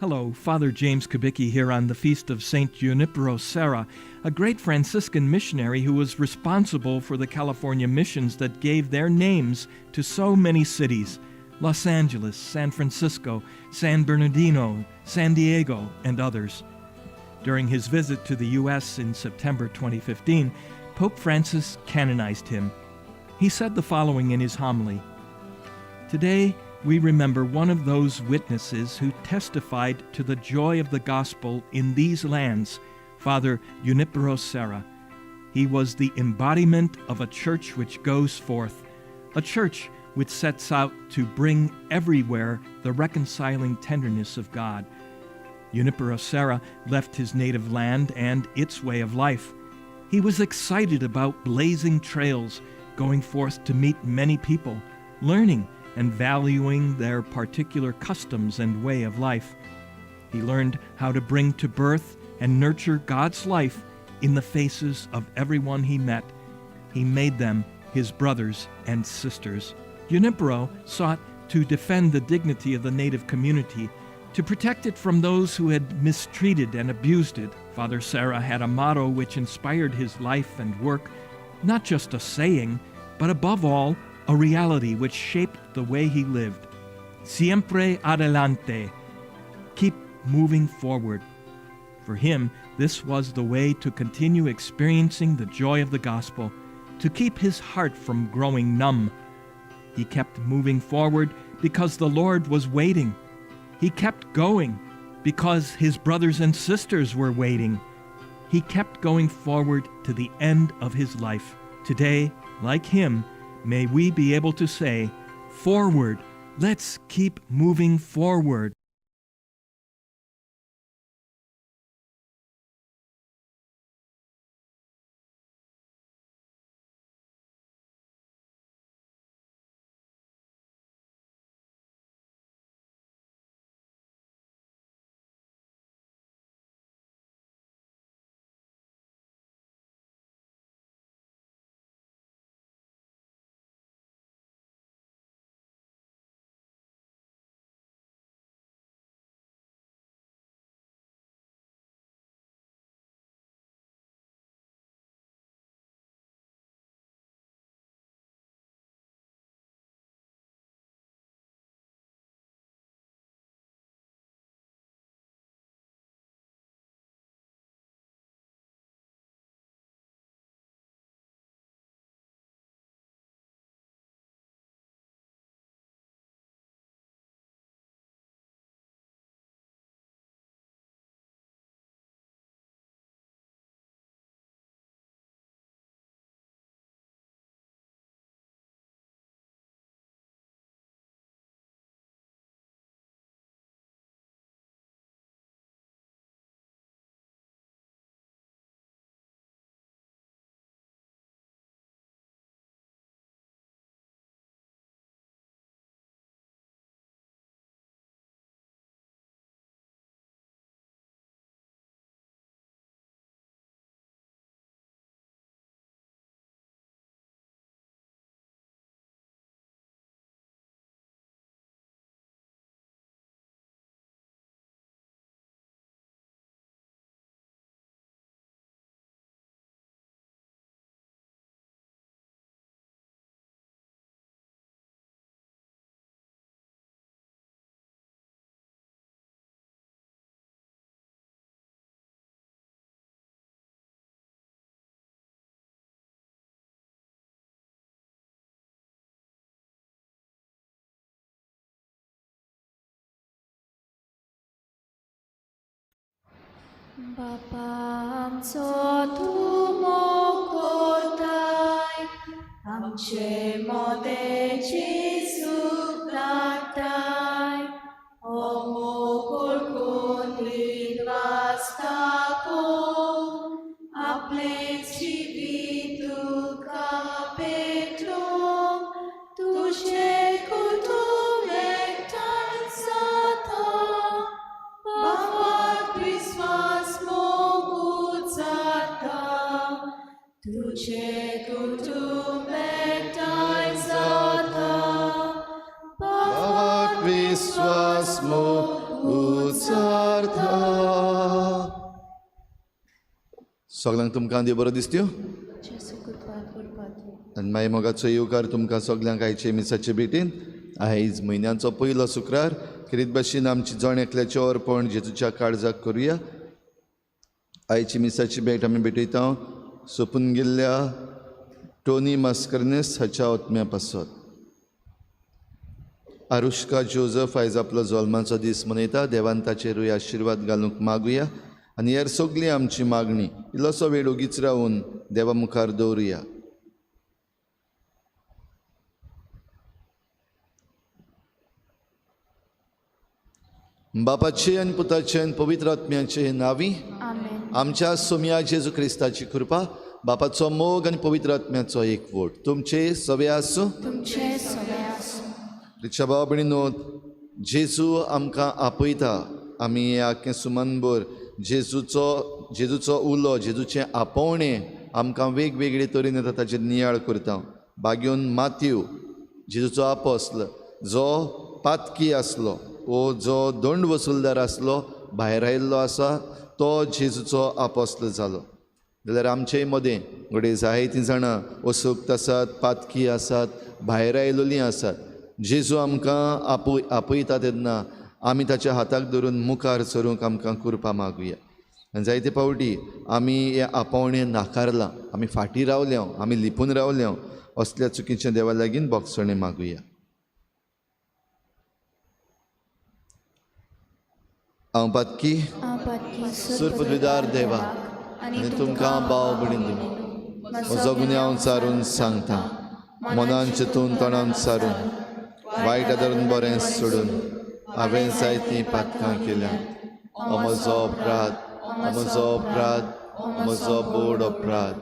Hello, Father James Kubicki here on the feast of Saint Junipero Serra, a great Franciscan missionary who was responsible for the California missions that gave their names to so many cities: Los Angeles, San Francisco, San Bernardino, San Diego, and others. During his visit to the U.S. in September 2015, Pope Francis canonized him. He said the following in his homily: "Today, we remember one of those witnesses who testified to the joy of the gospel in these lands, Father Junipero Serra. He was the embodiment of a church which goes forth, a church which sets out to bring everywhere the reconciling tenderness of God. Junipero Serra left his native land and its way of life. He was excited about blazing trails, going forth to meet many people, learning and valuing their particular customs and way of life. He learned how to bring to birth and nurture God's life in the faces of everyone he met. He made them his brothers and sisters." Junipero sought to defend the dignity of the native community, to protect it from those who had mistreated and abused it. Father Serra had a motto which inspired his life and work, not just a saying, but above all, a reality which shaped the way he lived. Siempre adelante. Keep moving forward. For him, this was the way to continue experiencing the joy of the gospel, to keep his heart from growing numb. He kept moving forward because the Lord was waiting. He kept going because his brothers and sisters were waiting. He kept going forward to the end of his life. Today, like him, may we be able to say, "Forward, let's keep moving forward." Bapa amco tumokotai, amce mode Jesu natai, homo corcundit vastaco, appleci vitu capetum, tuce cultum ectansata, bavat visvas mogutsata, tuce cultum ectansata, bavat visvas mogutsata. सार्थ. सगळ्यांक तुमकां देव बरो दिसत्यो. आनी मागीर मोगाचो येवकार तुमकां सगळ्यांक आयचे मिसाचे भेटेन. आयज म्हयन्याचो पयलो शुक्रार. किरीत भाशेन आमची जण एकल्याचें अर्पण जेजूच्या काळजाक करुया. आयची मिसाची भेट आमी भेटयता सोपून गेल्ल्या टोनी मास्करनेस हाच्या आत्म्या पासत. आरुष्का जोझफ आयज आपलो जल्माचो दीस मनयता. देवान ताचेरूय आशिर्वाद घालूंक मागुया. आनी हेर सगळी आमची मागणी इल्लोसो वेळ ओगीच रावून देवा मुखार दवरुया. बापाचे आनी पुताचे आनी पवित्र आत्म्याचे नांवी. आमच्या सोम्या जेजू क्रिस्ताची कृपा, बापाचो मोग आनी पवित्र आत्म्याचो एकवट तुमचे सवे आसूं. रिक्षा भाव भयणीनो, जेजू आमकां आपयता. आमी हे आख्खें सुमनभर जेजूचो उलो, जेजूचें आपोवणें आमकां वेगवेगळे तरेन येता ताचेर नियाळ करता. बागेवन माथ्यू जेजूचो आपोस्ल, जो पातकी आसलो वो जो दंड वसूलदार आसलो, भायर आयिल्लो आसा, तो जेजूचो आपोस्ल जालो. जाल्यार आमचेय मदें घडये जायतीं जाणां वसूक्त आसात, पातकी आसात, भायर आयिल्लीं आसात. जेजू आमकां आपयता तेन्ना आमी ताच्या हाताक धरून मुखार सरूंक आमकां कृपा मागुया. आनी जायते फावटी आमी हे आपोवणें नाकारलां, आमी फाटीं रावल्या, आमी लिपून रावल्या. असल्या चुकीच्या देवा लागीं बोगसणें मागुया. हांव पातकी सुरपदविदार देवा आनी तुमकां भाव भयणीन म्हजो गुन्यांव हांव चारून सांगता. मनान चिंतून तोंडान सारून वायट आदारून बरें सोडून हांवें जायतीं पातकां केल्यात. हो म्हजो अपराध, म्हजो बोड अपराध.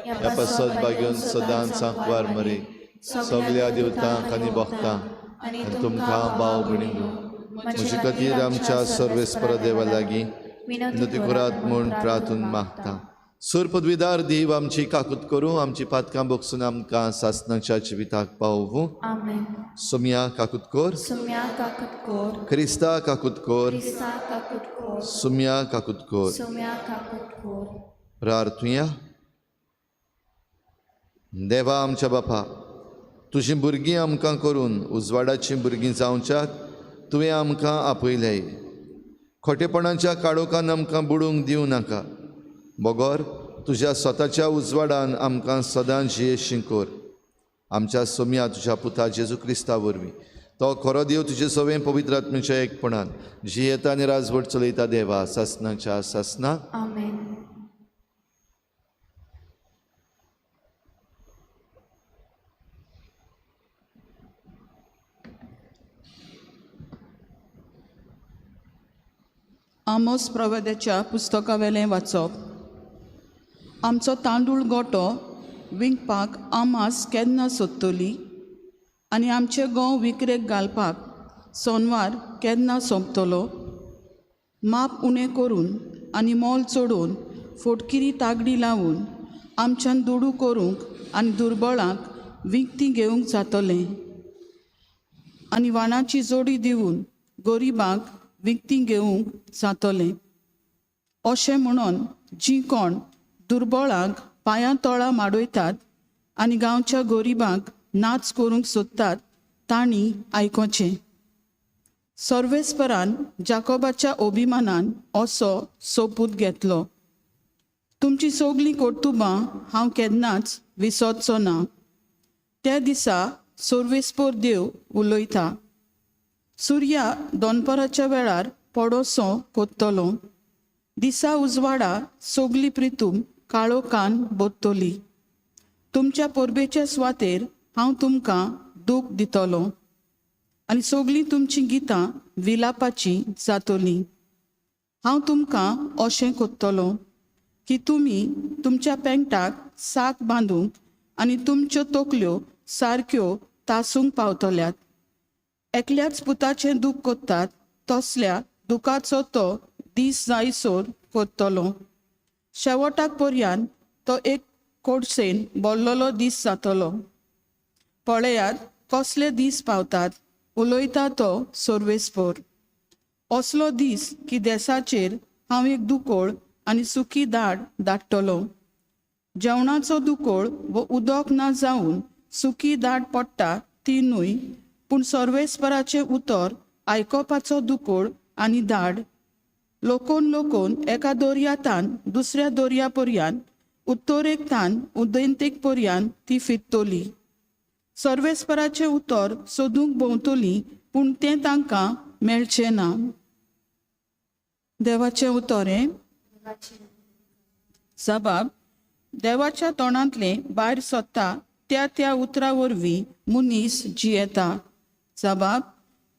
ह्या पासत बागेवन सदांच सांकवार मरे सगळ्या देवतांक आनी भक्तांक आनी तुमकां भाव भयणीनो म्हजे खातीर आमच्या सर्वेस्पर देवा लागीं विनंती करात म्हूण प्रार्थून मागता. सुरपदविदार देव आमची काकूत करूं, आमची पातकां बोगसून आमकां सासणाच्या जिविताक पावूं. सोम्या काकूत कोर, क्रिस्ता काकूत कोर, सोम्या काकूत कोर. प्रार्थुया. देवा आमच्या बापा, तुजीं भुरगीं आमकां करून उजवाडाचीं भुरगीं जावच्याक तुवें आमकां आपयलें. खोटेपणाच्या काळोखान आमकां बुडूंक दिवं नाका. बोगोर तुज्या स्वताच्या उजवाडान आमकां सदांच जियेशीं कोर. आमच्या सोम्या तुज्या पुता जेजू क्रिस्ता वरवीं तो खरो देव तुजे सवें पवित्र आत्म्याच्या एकपणान जियेता आनी राजवट चलयता देवा सासणाच्या सासना. आमोस प्रवाद्याच्या पुस्तकावेलें वाचप. आमचो तांदूळ गोटो विकपाक आमास केन्ना सोदतली आनी आमचे गंव विक्रेक घालपाक सोनवार केन्ना सोंपतलो. माप उणें करून आनी मोल चोडून फोटकिरी तागडी लावून आमच्यान दुडू करूंक आनी दुर्बळांक विकती घेवंक जातलें. आनी वाणाची जोडी दिवन गरीबांक विकती घेवंक जातलें. अशें म्हणून जीं कोण दुर्बळांक पांयां तळां माडयतात आनी गांवच्या गरीबांक नाच करूंक सोदतात तांणी आयकोचें. सर्वेस्परान जाकोबाच्या अभिमानान असो सोपूत घेतलो. तुमची सगलीं कर्तुबां हांव केन्नाच विसरचो ना. त्या दिसा सर्वेस्पर देव उलयता. सुर्या दोनपराच्या वेळार पडोसो कोत्तलो. दिसा उजवाडा सगली प्रितूम काळोखान बोत्तली. तुमच्या परबेच्या सुवातेर हांव तुमकां दूख दितलो आनी सगलीं तुमचीं गितां विलापाची जातलीं. हांव तुमकां अशें कोत्तलो की तुमी तुमच्या पेंटाक साक बांदूंक आनी तुमच्यो तकल्यो सारक्यो तासूंक पावतल्यात. एकल्याच पुताचें दूख कोत्तात तसल्या दुखाचो तो दीस जायसोर कोत्तलो. शेवटाक पर्यंत तो एक कोडसेन बोल्लोलो दीस जातलो. पळयात कसले दीस पावतात, उलयता तो सर्वेस्पर. असलो दीस की देसाचेर हांव एक दुकोळ आनी सुकी दाड धाडटलो. जेवणाचो दुकोळ व उदक ना जावन सुकी दाड पडटा ती न्हय, पूण सर्वेस्पराचें उतर आयकोपाचो दुकोळ आनी दाड. लोकोन लोकोन एका दोर्यातान दुसऱ्या दोर्या पर्यान, उत्तरेक तान उदेंतेक पर्यान ती फिरतली. सर्वेस्पराचें उतर सोदूंक भोंवतली, पूण तें तांकां मेळचें ना. देवाचें उतरें. जबाब. देवाच्या तोंडांतलें भायर सरता त्या त्या उतरा वरवीं मनीस जियेता. जबाब.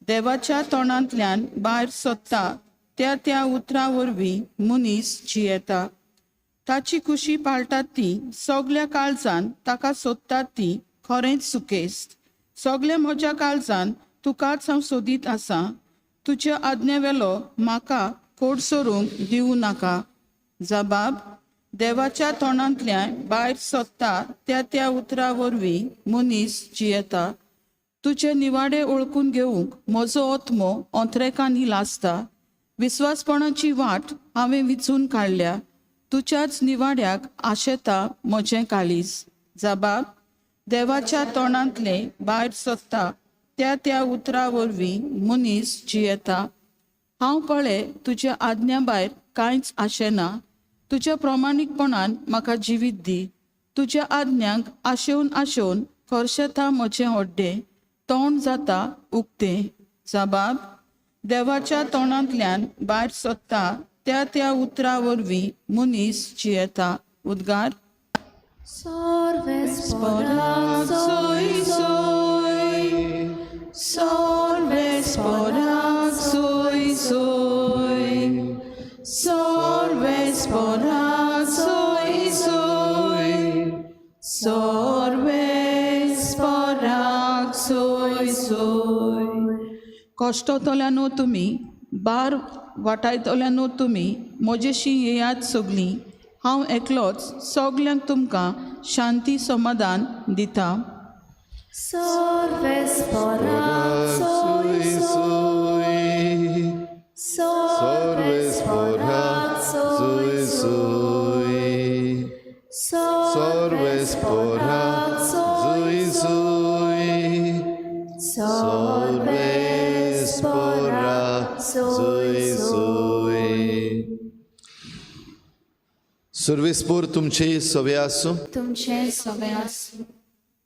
देवाच्या तोंडांतल्यान भायर सरता त्या त्या उतरा वरवीं मनीस जियेता. ताची कुशी पाळटात ती सगल्या काळजान ताका सोदतात ती खरेंच सुकेस्त. सगळे म्हज्या काळजान तुकाच हांव सोदीत आसां. तुज्या आज्ञेवेलो म्हाका कोड सोरूंक दिवं नाका. जबाब. देवाच्या तोंडांतल्यान भायर सरता त्या त्या उतरा वरवीं मनीस जियेता. तुजे निवाडे ओळखून घेवंक म्हजो आत्मो अंतरेकांनी लासता. विस्वासपणाची वाट हांवें विचून काडल्या. तुज्याच निवाड्याक आशेता म्हजें काळीज. जबाब. देवाच्या तोंडांतलें भायर सरता त्या त्या उतरा वरवीं मनीस जियेता. हांव पळय तुज्या आज्ञा भायर कांयच आशेना. तुज्या प्रमाणीकपणान म्हाका जिवीत दी. तुज्या आज्ञांक आशेवन आशेवन खर्शेता म्हजें हड्डें. तोंड जाता उक्तें. जबाब. देवाच्या तोंडांतल्यान भायर सरता त्या त्या उतरा वरवीं मनीस जियेता. उद्गार. Sorvesporak soy soy, sorvesporak soy soy, sorvesporak soy soy, sorvesporak soy soy. कश्टतल्यानो तुमी, बार वाटायतल्यानो तुमी म्हजेशी येयात सगलीं. हांव एकलोच सगल्यांक तुमकां शांती समाधान दिता. Sorvesporak soy soy, sorvesporak soy soy, sorvesporak soy soy, sorvesporak soy soy. सर्वेस्पोर तुमचे सवे आसूं. तुमचे सवे आसूं.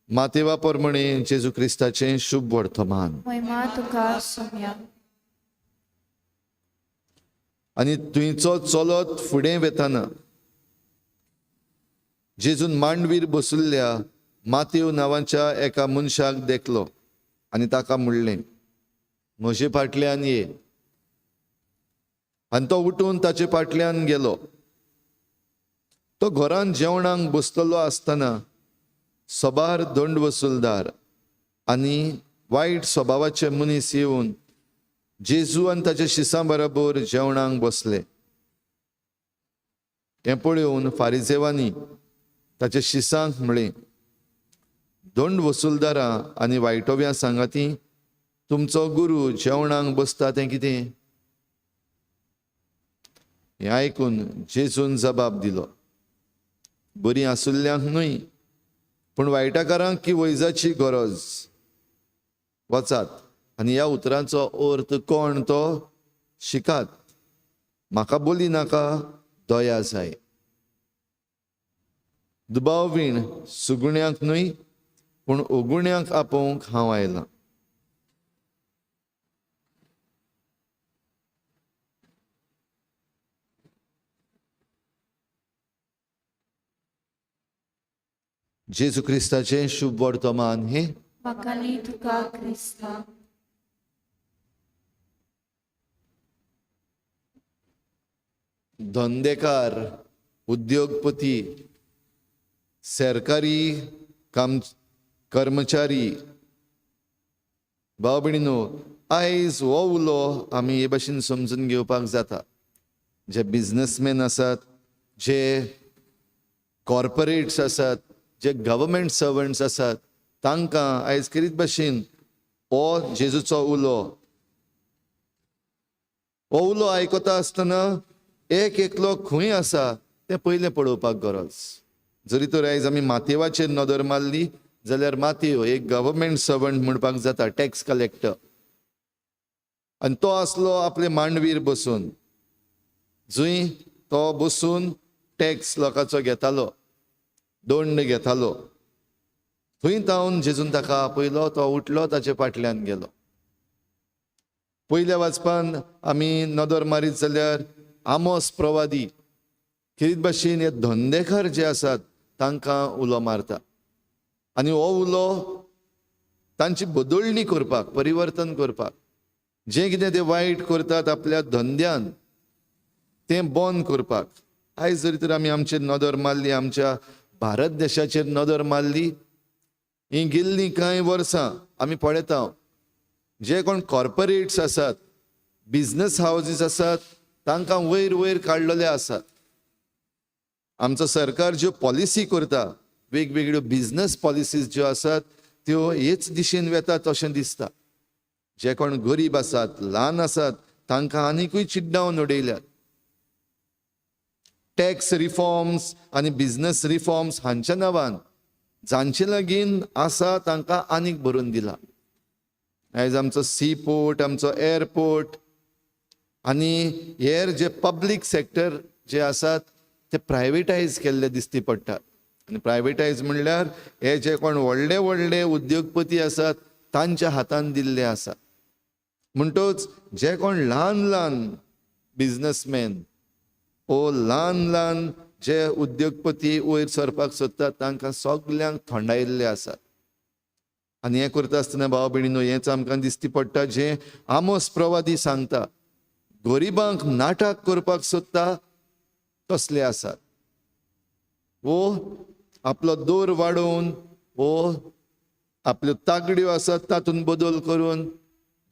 मातेवा पोरमणे जेजू क्रिस्ताचें शुभ वर्तमान. महिमा तुका सोम्या. आनी थंयचो चलत फुडें वेताना जेजून मांडवीर बसुल्ल्या मातेव नांवाच्या एका मनशाक देखलो आनी ताका म्हणलें, म्हजे फाटल्यान ये. आनी तो उठून ताचे फाटल्यान गेलो. तो घरान जेवणाक बसलेलो आसतना सबार दंड वसूलदार आनी वायट स्वभावाचे मनीस येवन जेजू आनी ताच्या शिसां बरोबर जेवणाक बसले. हें पळोवन फारिजेवांनी ताच्या शिसांक म्हळें, दंड वसूलदारां आनी वायटोव्या सांगाती, तुमचो गुरू जेवणाक बसता तें कितें? हें आयकून जेजून जबाब दिलो, बरी आसुल्ल्यांक न्हय, पूण वायटाकारांक की वैजाची गरज. वचात आनी ह्या उतरांचो अर्थ कोण तो शिकात. म्हाका बोली नाका, दया जाय. दुबाववीण सुगुण्यांक न्हय, पूण ओगुण्यांक आपोवंक हांव आयलां. जेजू क्रिस्ताचें शुभ वर्तमान हें वकाली तुका क्रिस्ता. धंदेकार, उद्योगपती, सरकारी कर्मचारी, भाव भयणीनो, आयज हो उलो आमी हे भाशेन समजून घेवपाक जाता. जे बिझनेसमॅन आसात, जे कॉर्पोरेट्स आसात, जे गव्हर्मेंट सर्वंट्स आसात, तांकां आयज करीत भाशेन हो जेजूचो उलो हो उलो आयकता आसतना एक एकलो खंय आसा तें पयलें पळोवपाक गरज. जरी तर आयज आमी माथेवाचेर नदर मारली जाल्यार माथेव एक गव्हर्मेंट सर्वंट म्हणपाक जाता, टॅक्स कलेक्टर. आनी तो आसलो आपले मांडवीर बसून, जंय तो बसून टॅक्स लोकांचो घेतालो, दंड घेतालो. थंय तावन जेजून ताका आपयलो, तो उठलो, ताचे फाटल्यान गेलो. पयल्या वाचपान आमी नदर मारीत जाल्यार आमोस प्रवादी कितें भाशेन हे धंदेकार जे आसात तांकां उलो मारता. आनी हो उलो तांची बदलणी करपाक, परिवर्तन करपाक, जें कितें ते वायट करतात आपल्या धंद्यान तें बंद करपाक. आयज जरी तर आमी आमचेर नदर मारली, आमच्या भारत देशाचेर नदर मारली, ही गेल्लीं कांय वर्सां आमी पळयता जे कोण कॉर्पोरेट्स आसात, बिझनस हावजीस आसात, तांकां वयर वयर काडलेले आसात. आमचो सरकार ज्यो पॉलिसी करता, वेगवेगळ्यो बिझनस पॉलिसीज ज्यो आसात त्यो हेच दिशेन वेतात अशें दिसता. जे कोण गरीब आसात, ल्हान आसात, तांकां आनिकूय चिड्डावन उडयल्यात. टॅक्स रिफॉर्म्स आनी बिझनस रिफॉर्म्स हांच्या नांवान जांचे लागीं आसा तांकां आनीक भरून दिला. आयज आमचो सी पोर्ट, आमचो एअरपोर्ट आनी हेर जे पब्लीक सेक्टर जे आसात ते प्रायवेटायज केल्ले दिसती पडटात. आनी प्रायवेटायज म्हणल्यार हे जे कोण व्हडले व्हडले उद्योगपती आसात तांच्या हातान दिल्ले आसात. म्हणटच जे कोण ल्हान ल्हान बिझनसमॅन ओ ल्हान ल्हान जे उद्योगपती वयर सरपाक सोदतात तांकां सगल्यांक थंडायिल्ले आसात. आनी हें करता आसतना भाव भयणीनो हेंच आमकां दिसती पडटा जें आमोस प्रवादी सांगता, गरिबांक नाटक करपाक सोदता तसले आसात. वो आपलो दर वाडोवन, वो आपल्यो तागड्यो आसात तातूंत बदल करून,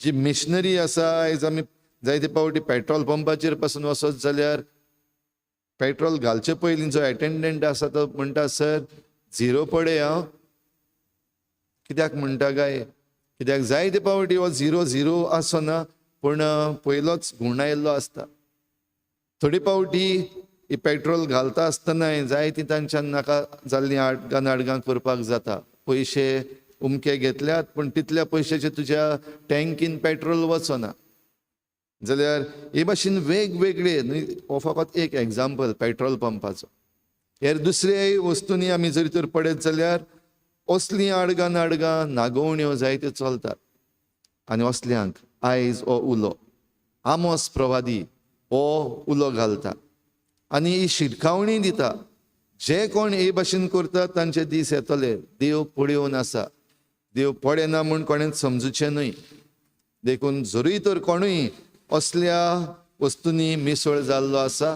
जी मिशनरी आसा, आयज आमी जायते पावटी पेट्रोल पंपाचेर पासून वचत जाल्यार पेट्रोल घालचे पयलीं जो एटेंडंट आसा तो म्हणटा, सर 0 पडे हांव. कित्याक म्हणटा काय, कित्याक जायते पावटी हो 0 आसना, पूण पयलोच गुण आयिल्लो आसता. थोडी पावटी ही पेट्रोल घालता आसतनाय जायती तांच्यान नाका जाल्लीं आडगां करपाक जाता. पयशे उमके घेतल्यात पूण तितल्या पयशाचे तुज्या टँकीन पेट्रोल वचना. जाल्यार हे भाशेन वेगवेगळे, हो फकत एक एग्जाम्पल पेट्रोल पंपाचो. हेर दुसऱ्याय वस्तूंनी आमी जरी तर पळयत जाल्यार असलीं आडगां नागोवण्यो जायत्यो चलतात. आनी असल्यांक आयज हो उलो आमोस प्रवादी हो उलो घालता आनी ही शिटकावणी दिता. जे कोण हे भाशेन करतात तांचे दीस येतले. देव पळयोवन आसा, देव पळयना म्हूण कोणें समजुचें न्हय. देखून जरी तर कोणूय असल्या वस्तूंनी मिसळ जाल्लो आसा,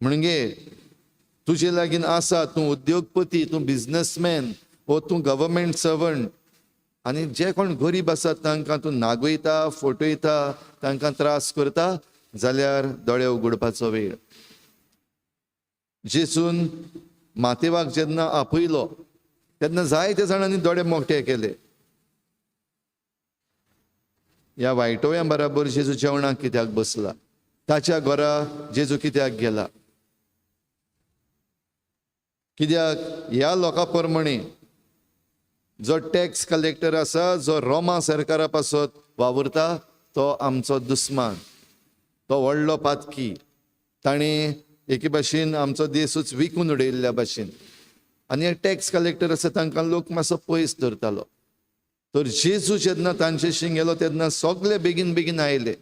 म्हणजे तुजे लागीं आसा, तूं उद्योगपती, तूं बिझनसमॅन वो तूं गव्हर्मेंट सर्वंट, आनी जे कोण गरीब आसात तांकां तूं नागयता, फटयता, तांकां त्रास करता, जाल्यार दोळे उगडपाचो वेळ. जेजून माथेवाक जेन्ना आपयलो तेन्ना जायते जाणांनी दोळे मोठे केले. ह्या वायटोव्या बराबर जेजू जेवणाक कित्याक बसला, ताच्या घरा जेजू कित्याक गेला, कित्याक ह्या लोकां प्रमाणे जो टॅक्स कलेक्टर आसा, जो रोमा सरकारा पासत वावुरता, तो आमचो दुस्मान, तो व्हडलो पातकी. ताणें एके भाशेन आमचो देशूच विकून उडयल्ल्या भाशेन. आनी हे टॅक्स कलेक्टर आसा तांकां लोक मातसो पयस धरतालो. तर जेजू जेन्ना तांचेशी गेलो तेन्ना सगळे बेगीन बेगीन आयले.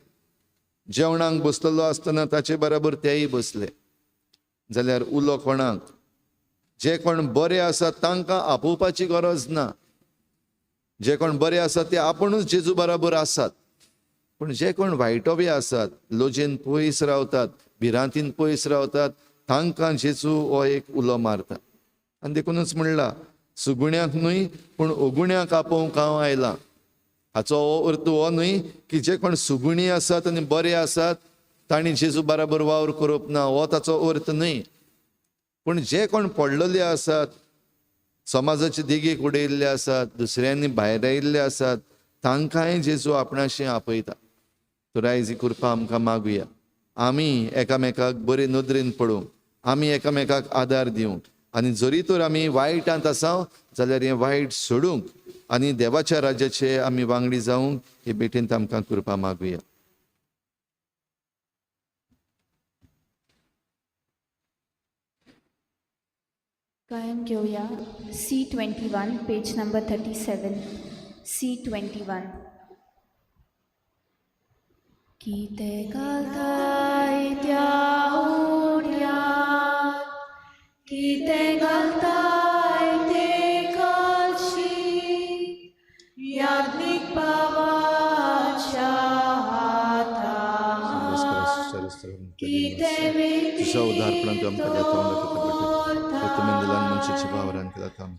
जेवणाक बसलेलो आसतना ताचे बराबर तेय बसले. जाल्यार उलो कोणाक? जे कोण बरे आसात तांकां आपोवपाची गरज ना. जे कोण बरे आसात ते आपुणूच जेजू बराबर आसात. पूण जे कोण वायटोवे आसात, लोजेन पयस रावतात, भिरांतीन पयस रावतात, तांकां जेजू हो एक उलो मारता. आनी देखूनच म्हणला, सुगुण्याक न्हय पूण ओगुण्याक आपोवंक हांव आयलां. हाचो हो अर्थ हो न्हय की जे कोण सुगुणी आसात आनी बरे आसात तांणी जेजू बराबर वावर करप ना, हो ताचो अर्थ न्हय. पूण जे कोण पडलेले आसात, समाजाचे देगेक उडयल्ले आसात, दुसऱ्यांनी भायर आयिल्ले आसात, तांकांय जेजू आपणाशें आपयता. तर आयज ही कृपा आमकां मागुया. आमी एकामेकाक बरे नदरेन पळोवंक, आमी एकामेकाक आदार दिवंक, आनी जरी तर आमी वायटांत आसाव जाल्यार हें वायट सोडूंक आनी देवाच्या राज्याचे आमी वांगडी जावंक हे भेटेंत आमकां कृपा मागुया. गायन घेऊया C21 पेज नंबर 37. C21. कितें घालताय त्या उडयार, कितें घालताय ते कळशी, याज्ञिक बाबाच्या हातार कितें तुझ्या उदारपणांत आमकां देता तुमी दिलान मनशाची वावरान केला काम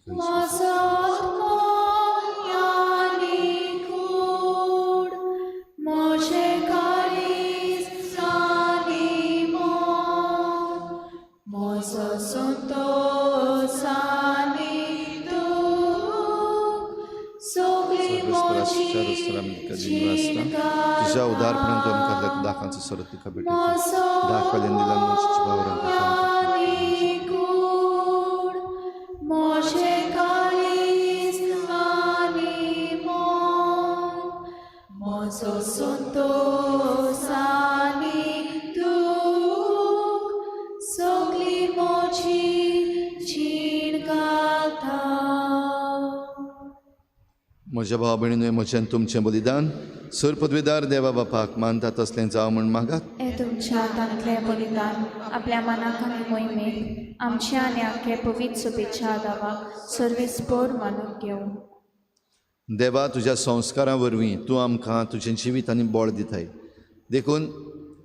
तुझ्या उदारपणांत आमकां दाखांचो सरत तुका भेट दाखवल्यान दिलान मनशाची वावरान म्हज्या भाव भयणींनो, म्हजें तुमचें बलिदान सर पदवीदार देवा बापाक मानता तसलें जावं म्हण मागात. हे तुमच्या हातांतलें बलिदान आपल्या मनाक आनी मोहिमेक आमच्या आनी आख्या पवित्र सभेच्या आदाराक सर्वेस्पर मानून घेवं. देवा, तुज्या संस्कारां वरवीं तूं आमकां तुजें जिवीत आनी बळ दिताय. देखून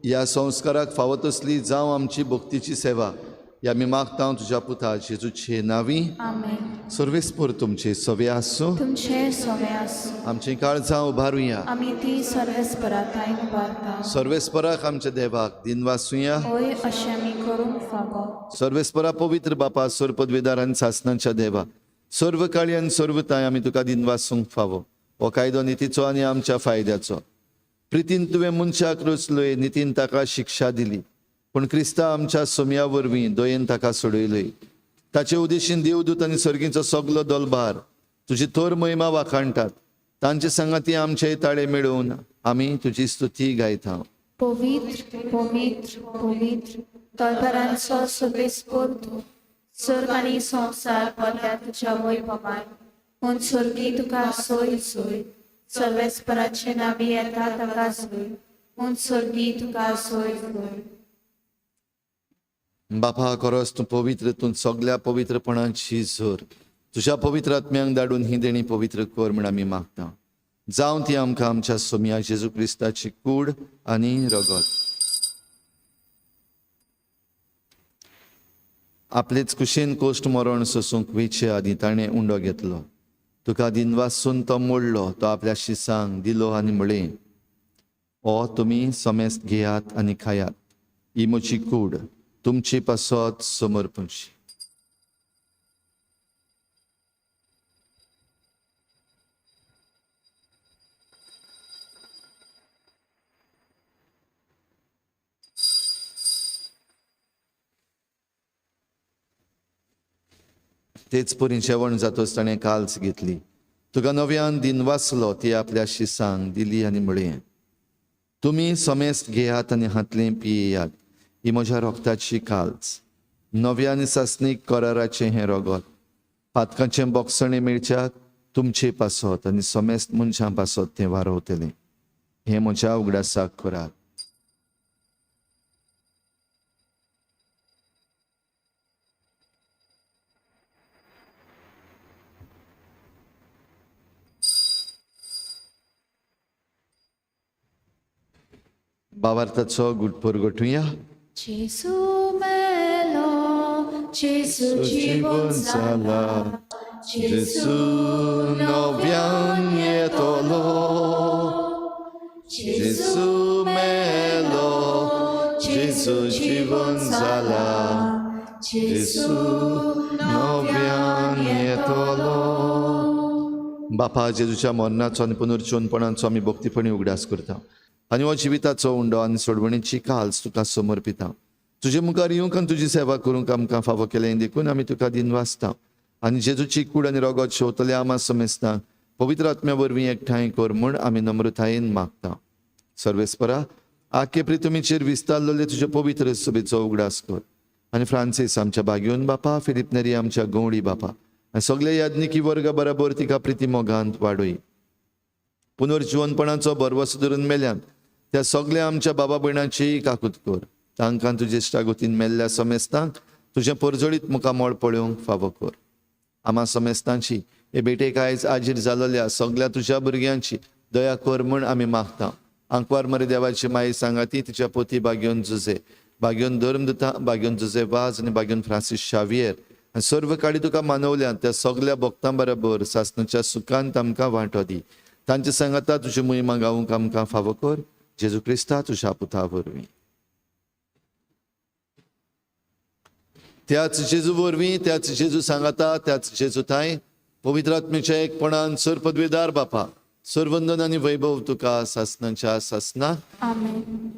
ह्या संस्काराक फावो तसली जावं आमची भक्तीची सेवा ह्या आमी मागता तुज्या पुता जेजूचे नांवी. आमेन. सर्वेस्पर तुमचे सवे आसूं, तुमचे सवे आसूं. आमची काळजां उबारुया, आमी ती सर्वेस्पराताय उबारता. सर्वेस्पराक आमच्या देवाक दिन वाचुया. होय अशें आमी करूंक फावो. सर्वेस्परा पवित्र बापा, सर पदवीदार आनी सासणांच्या देवा, सर्व काळी आनी सर्वताय आमी तुका दिन वाचूंक फावो. हो कायदो नितीचो आनी आमच्या फायद्याचो. प्रितीन तुवें मनशाक रचलोय, नितीन ताका शिक्षा दिली, पूण क्रिस्ता आमच्या सोम्या वरवीं दयेन ताका सोडयलय. ताचे उदेशीन देवदूत आनी सर्गीचो सगलो दलबार तुजी थोर महिमा वाखाणटात. तांचे संगती आमचे ताळे मेळोवन आमी तुजी स्तुती गायता. पवित्र पवित्र पवित्र दलबारांचो सर्वेस्पर तूं, सर्ग आनी संवसार पडल्या तुज्या वैभवान. म्हूण सर्गी तुका सोय सोय, सर्वेस्पराचे नांवी येता ताका सोय. म्हूण सर्गी तुका सोय सोय. बापा, खरोच तूं पवित्र, तूं सगल्या पवित्रपणाची झर तुज्या पवित्र आत्म्यांक धाडून ही देणी पवित्र कर म्हण आमी मागता. जावं ती आमकां आमच्या सोम्या जेजू क्रिस्ताची कूड आनी रगत. आपलेच कुशेन कोश्ट मरण सोसूंक वेचे आदी ताणें उंडो घेतलो. तुका दिन वाचून तो मोडलो. तो आपल्या शिसांक दिलो आनी म्हळें, ओ तुमी समेस्त घेयात आनी खायात. ही म्हजी कूड, तुमची पासत समर्पणची. तेच परी जेवण जातच ताणें काल्स घेतली. तुका नव्यान दिन वाचलो ती आपल्या शिसांक दिली आनी म्हळें, तुमी समेस्त घेयात आनी हातलें पियेयात. ही म्हज्या रोगताची काल्स, नव्यान सासणीक कराराचें हें रगत. पातकाचें बोगसणें मेळच्याक तुमचे पासत आनी समेस्त मनशां पासत तें वारवतलें. हें म्हज्या उगडासाक करात. भावार्थाचो गुटपूर गोठुया. जेसू मेलो, जेसू जीवन जाला, जेजू नव्यान येतलो. जेजू मेलो, जेजू जीवन जाला, जेजू नव्यान येतलो. बापा, जेजूच्या मरणाचो आनी पुनर्जीवनपणाचो आमी भक्तीपणी उगडास करता. आनी हो जिविताचो उंडो आनी सोडवणीची काल्स तुका समर्पिता. तुजे मुखार येवंक आनी तुजी सेवा करूंक आमकां फावो केलें देखून आमी तुका दिन वाचता. आनी जेजूची कूड आनी रगत शेवतले आमा समेस्ता पवित्र आत्म्या वरवीं एकठांय कर म्हूण आमी नम्रतायेन मागता. सर्वेस्परा, आख्खे प्रितुमीचेर विस्तारलेले तुजे पवित्र सभेचो उगडास कर. आनी फ्रांसीस आमच्या बागेवन बापा, फिलिप नेरी आमच्या गवळी बापा आनी सगळे याज्ञिकी वर्ग बराबर तिका प्रिती मोगांत वाडय. पुनर्जीवनपणाचो बरवसो धरून मेल्यान त्या सगळ्या आमच्या बाबा भयणांची काकूत कर. तांकां तुजे इश्टागोतीन मेल्ल्या समेस्तांक तुजें परजळीत मुखामोळ पळोवंक फावो कर. आमा समेस्तांची हे बेटेक आयज आजीर जालोल्या सगळ्या तुज्या भुरग्यांची दया कर म्हूण आमी मागता. आंकवार मरे देवाची माई सांगाती तिच्या पोती बागेवन जुजे, बागेवन धर्मदता, बागेवन जुजे वाज आनी बागेवन फ्रांसीस शावियर आनी सर्व काळी तुका मानवल्या त्या सगळ्या भक्तां बरोबर सासणाच्या सुखांत आमकां वांटो दी. तांच्या सांगाता तुजी मोहिमा गावूंक आमकां फावो कर. जेजू क्रिस्ता तुज्या पुता वरवीं. त्याच जेजू वरवीं, त्याच जेजू सांगाता, त्याच जेजू ताई पवित्र आत्म्याच्या एकपणान सर पदवेदार बापा, सर्वंदन आनी वैभव तुका सासणाच्या सासना. आमेन.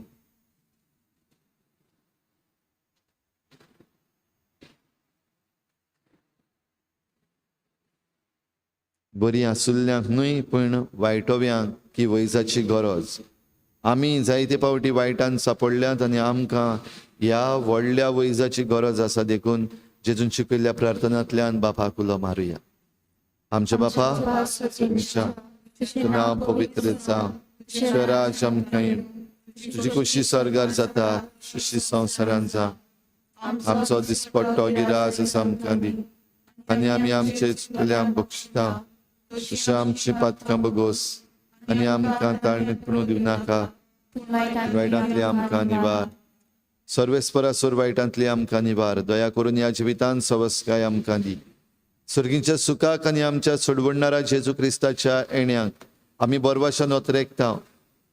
बरी आसुल्ल्यांक न्हय पण वायटोव्यांक की वैजाची गरज. आमी जायते पावटी वायटान सापडल्यात आनी आमकां ह्या व्हडल्या वैजाची गरज आसा देखून जेजून शिकयल्ल्या प्रार्थनांतल्यान बापाक उलो मारुया. आमच्या बापा, तुजें नांव पवित्र जावं, तुजें राज आमकां येवं, तुजी खुशी स्वर्गार जाता तशी संवसारांत जावं. आमचो दिसपट्टो गिरास आसा आमकां दी आनी आमी आमचे चुकल्यांक बक्षिता तशें आमची पातकां बगोस आनी आमकां ताळणेत पडूं दिवं नाका, वायटांतली आमकां निवार. सर्वेस्परा सोर वायटांतली आमकां निवार. दया करून ह्या जिवितांत सवस्काय आमकां दी. सर्गीच्या सुखाक आनी आमच्या सोडवणारा जेजू क्रिस्ताच्या येण्याक आमी बरवाशान वतरेकता.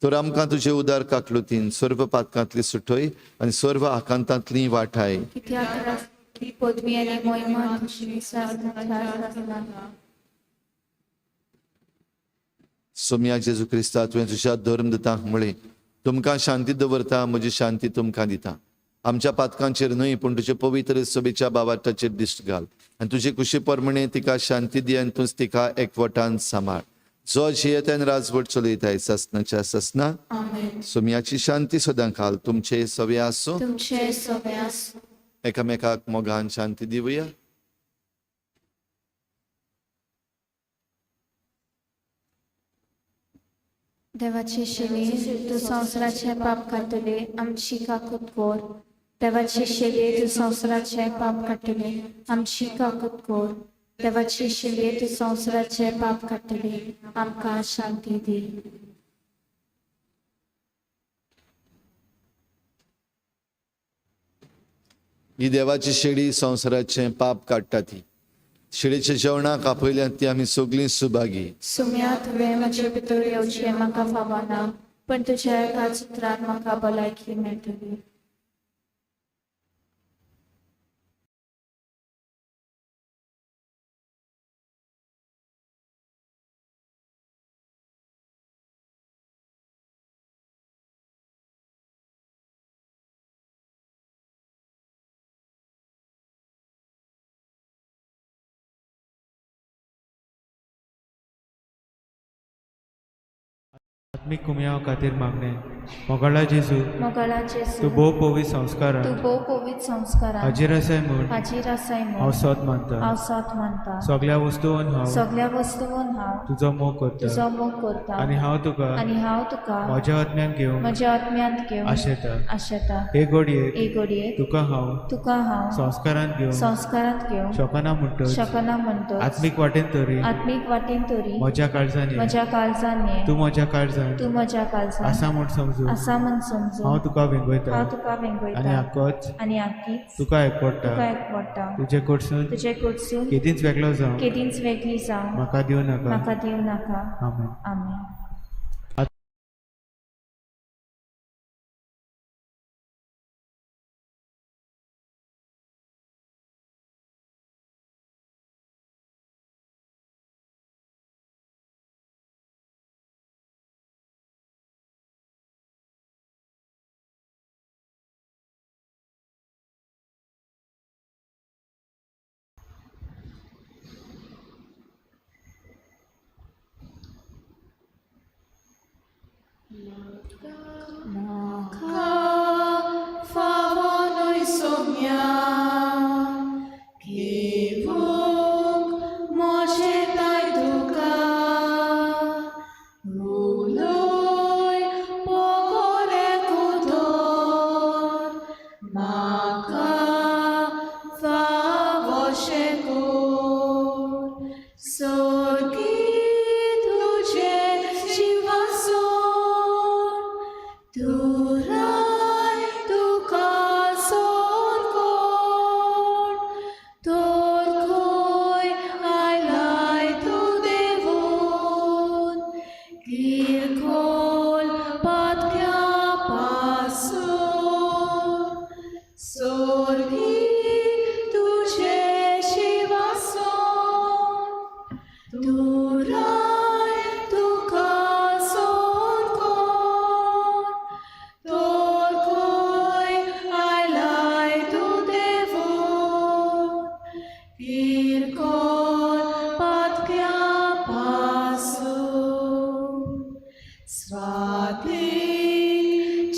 तर आमकां तुजे उदार काकलुतीन सर्व पातकांतली सुटय आनी सर्व आकांतांतली वाटाय. पदवी आनी मोहिमा तुजी सासणाच्या. सोम्या जेजू क्रिस्ता तुवें तुज्या धर्मदतांक म्हळें, तुमकां शांती दवरता, म्हजी शांती तुमकां दिता. आमच्या पातकांचेर न्हय पूण तुजे पवित्र सभेच्या बाबाटाचेर दिश्ट घाल आनी तुजी खुशी परमणे तिका शांती दी आनी तूंच तिका एकवटान सांबाळ. जो जियेतान राजवट चलयताय सासणाच्या सासना. सोम्याची शांती सदां घाल. तुमचे सवे आसूं. एकामेकाक मोगान शांती दिवया. देवाची शिली तू संवसाराचे पाप काडटले आमची काकूत कोर. देवाची शिली तू संवसाराचे पाप काडटले आमची काकूत कोर. देवाची शिली तू संवसाराचे पाप काडटले आमकां शांती दी. ही देवाची शेळी संवसाराचे पाप काडटा ती. शेळीच्या जेवणाक आपयल्यात ती आमी सगळीं सुभागी. सुम्या तुवें म्हजे भितर येवचें म्हाका फावना, पण तुज्या एका उतरान म्हाका भलायकी मेळटली. आत्मिक कुमयाव खातीर मागणे. मोगाळा जेजू, तूं भोव पोवी संस्कारां हाजीर आसाय म्हूण हांव सोत मानता. सगळ्या वस्तूंत हांव तुजो मोग करता आनी हांव तुका म्हज्या आत्म्यान घेवंक आशेता. हे घडयेक तुका हांव संस्कारांत घेवन शकना म्हणटच आत्मीक वाटेन तरी म्हज्या काळजांत तूं म्हज्या काळजांत आसा म्हूण समजून हांव तुका वेंगयता आनी आख्खोच तुका एकवडटा. तुजे कडसून केदींच वेगळो जावं म्हाका दिवं नाका. आमेन. Turai tuka sorkon, torkoi ailai tu devon, virkon patkya pasu, svatik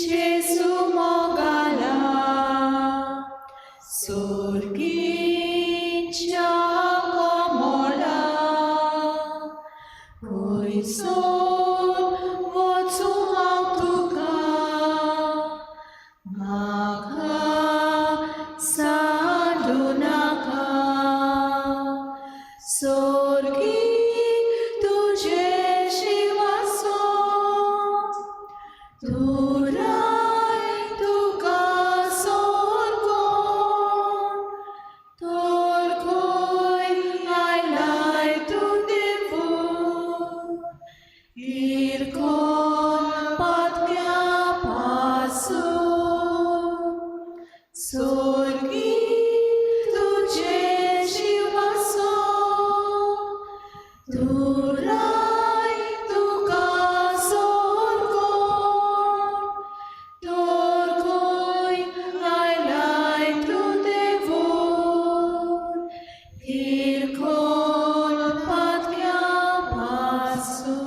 Jesu mogala, surgincha komola, Poison vocu hautuka, magha sadunaka, sorgi tuje shivaso, turai tuka sorkon, torkoi ailai tu devon, virkon patkya pasu, sorgi tuje shivaso, turai tuka sorkon, torkoi ailai tu devon, virkon patkya pasu.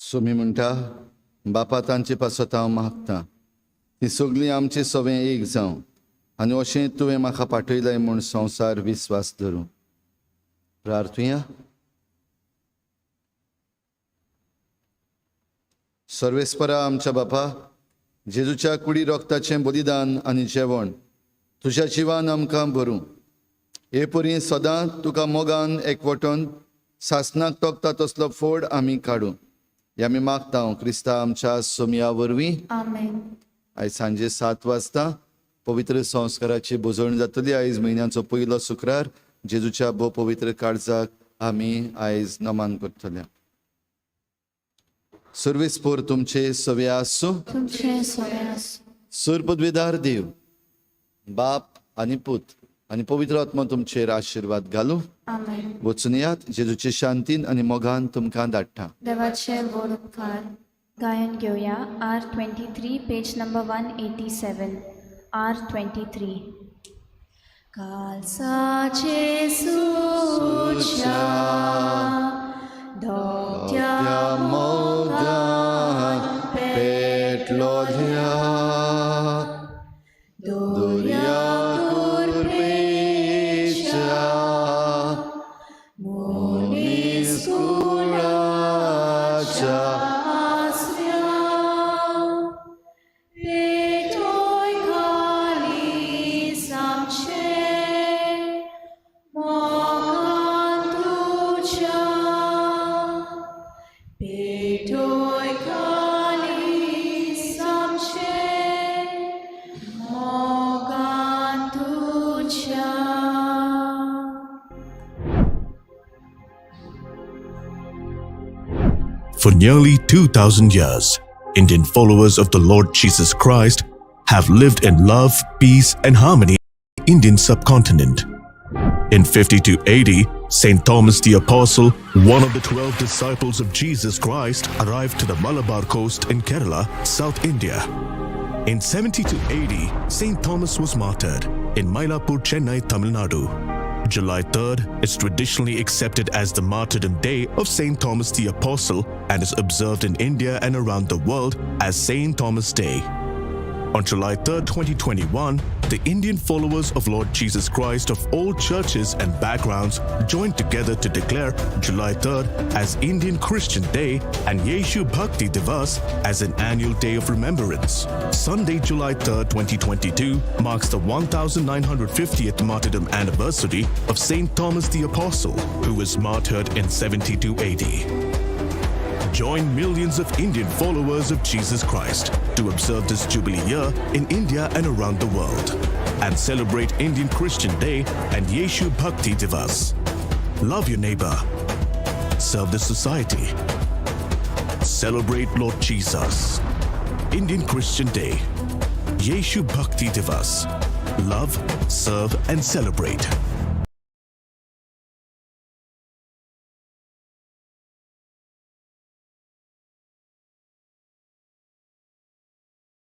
Somi म्हणटा बापा तांचे पासत हांव मागतां ती सगळीं आमचें सवें एक जावं आनी अशें तुवें म्हाका पाठयलें म्हूण संवसार विस्वास धरूं. प्रार्थुया. सर्वेस्परा आमच्या बापा, जेजूच्या कुडी रोगताचें बलिदान आनी जेवण तुज्या जिवान आमकां भरूं. हे परी सदां तुका मोगान एकवटून सासणाक तोखता तसलो फोड आमी काडूं. हे आमी मागता क्रिस्ता आमच्या सोमया वरवीं. आमेन. आयज सांजे 7 वाजता पवित्र संस्काराची बोजवण जातली. आयज म्हयन्याचो पयलो शुक्रार जेजूच्या भोव पवित्र काळजाक आमी आयज नमन करतले. सर्वेस्पोर तुमचे सवे आसूं. तुमचे सवे आसूं. सुरपदवेदार देव बाप आनी पूत आनी पवित्र आत्मा तुमचेर आशिर्वाद घालूं. आमेन. वचून यात. जेजूचे शांतीन आनी मोगान तुमकां धाडटा. देवाचे व्हड उपकार. गायन घेऊया R23 पेज नंबर 187 R23 कालसाचे सुच्या धोक्या मोगान पेटलो ध्या दोर्या कुरपेच्या मोनीस कुळाच्या For nearly 2,000 years, Indian followers of the Lord Jesus Christ have lived in love, peace, and harmony in the Indian subcontinent. In 52 AD, St. Thomas the Apostle, one of the 12 disciples of Jesus Christ, arrived to the Malabar coast in Kerala, South India. In 72 AD, St. Thomas was martyred in Mylapore, Chennai, Tamil Nadu. July 3rd is traditionally accepted as the martyrdom day of St. Thomas the Apostle and is observed in India and around the world as St. Thomas Day. On July 3rd, 2021, the Indian followers of Lord Jesus Christ of all churches and backgrounds joined together to declare July 3rd as Indian Christian Day and Yeshu Bhakti Divas as an annual day of remembrance. Sunday, July 3rd, 2022 marks the 1950th martyrdom anniversary of St. Thomas the Apostle, who was martyred in 72 AD. Join millions of Indian followers of Jesus Christ to observe this Jubilee year in India and around the world and celebrate Indian Christian Day and Yeshu Bhakti Divas. Love your neighbor. Serve the society. Celebrate Lord Jesus. Indian Christian Day. Yeshu Bhakti Divas. Love, serve and celebrate.